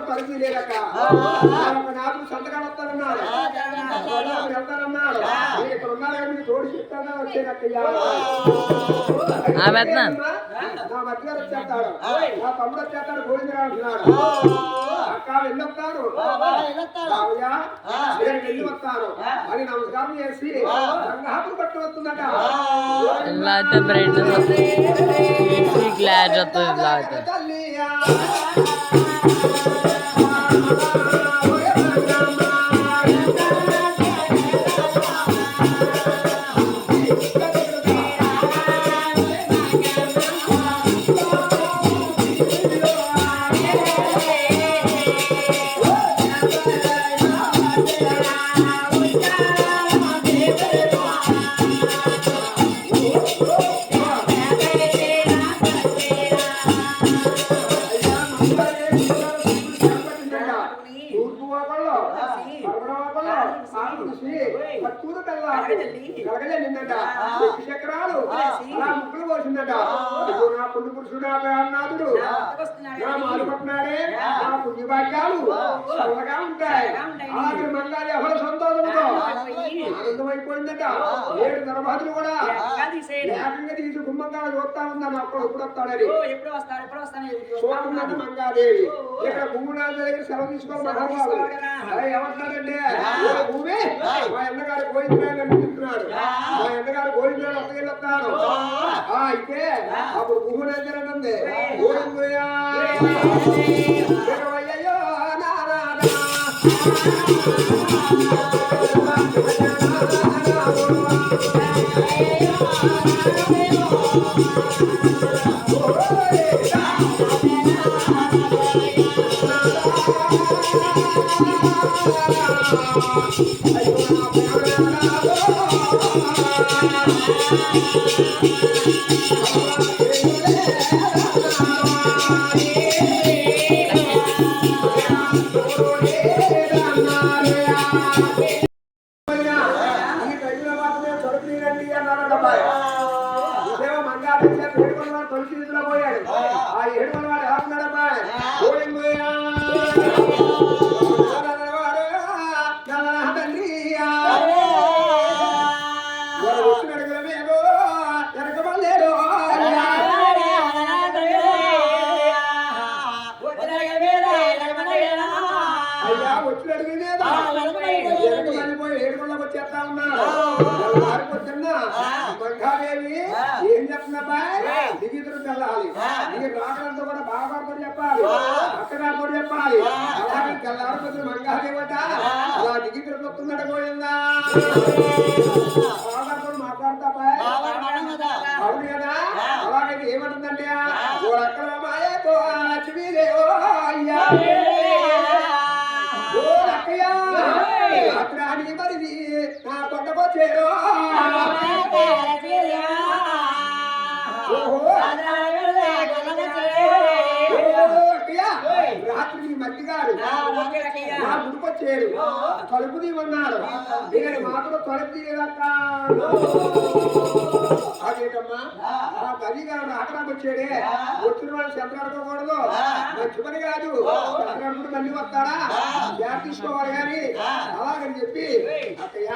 పరిధి లేదక్క నాకు సంతకాలు వస్తానన్నాడు వెళ్తానన్నాడు ఇక్కడ ఉన్నారు కానీ తోడు చెప్తానా వచ్చేదక్కయ్యా నా మధ్య వచ్చేస్తాడు నా తమ్ముడు వచ్చేస్తాడు గోవిందరావు అంటున్నాడు అక్క వెళ్ళొస్తాను నేను వెళ్ళి వస్తాను అని నమస్కారం చేసి రంగాపురం పట్టు వస్తుందట చక్రాలు అలా ముక్కులు పోసిందట నా పుణ్య పురుషుడు నాథుడు నా మాలుపట్నాడే నా పుణ్యభాగ్యాలు చల్లగా ఉంటాయి అలాగే మంగాలి అహల సంతోషంతో ఆనందమైపోయిందట 7 గర్భాదులు కూడా ఏకంగా తీసి గుమ్మంగా చూస్తా ఉందని అప్పుడు ఎప్పుడు వస్తాడని చూస్తున్నట్టు మంగాదేవి ఇక్కడ భూమినాథ దగ్గర సెలవు తీసుకోవాలి మహాబాబు ఏమంటాడంటే భూమి మా అన్నగారు గోవిందరావు అనిపిస్తున్నాడు మా అన్నగారు గోవిందరావు అత్తగెళ్ళొస్తాడు అయితే అప్పుడు భూమినాథ అంటుంది గోవిందయ్యా నారాయణ పోయాడు ఆ 7 వాడు ఏమన్నాడమ్మా వచ్చేస్తా ఉన్నాడు మంగాదేవి ఏం చెప్తున్నా దిగిద్దరు తెల్లాలి నీ రాగలంతా కూడా బాబాతో చెప్పాలి అక్కగారితో చెప్పాలి అలాగే తెల్లారిపోతే మంగాదేవి అట అలా దిగిద్దరు వస్తుందట పోయిందా బాబాతో మాట్లాడతా అవును కదా అలాగైతే ఏమంటుందంటే ఓ అక్కడ మాయో లక్ష్మీదేవో అయ్యా రాత్రి మరిది నా కొండకొచ్చేరో రాత్రి మధ్య గారు నా గుడికొచ్చాడు తలుపు తీయమన్నాడు నేను మాత్రం తలుపు తీయదక్క అదేటమ్మా ఆ తల్లి గారు అక్కడికి వచ్చాడే వచ్చిన వాళ్ళు చెత్తలాడుకోకూడదు మంచి పని కాదు చెత్తలాడుకుంటూ మళ్ళీ వస్తాడా జాగ్రత్త తీసుకోవాలి కానీ అలాగని చెప్పి అక్కయ్య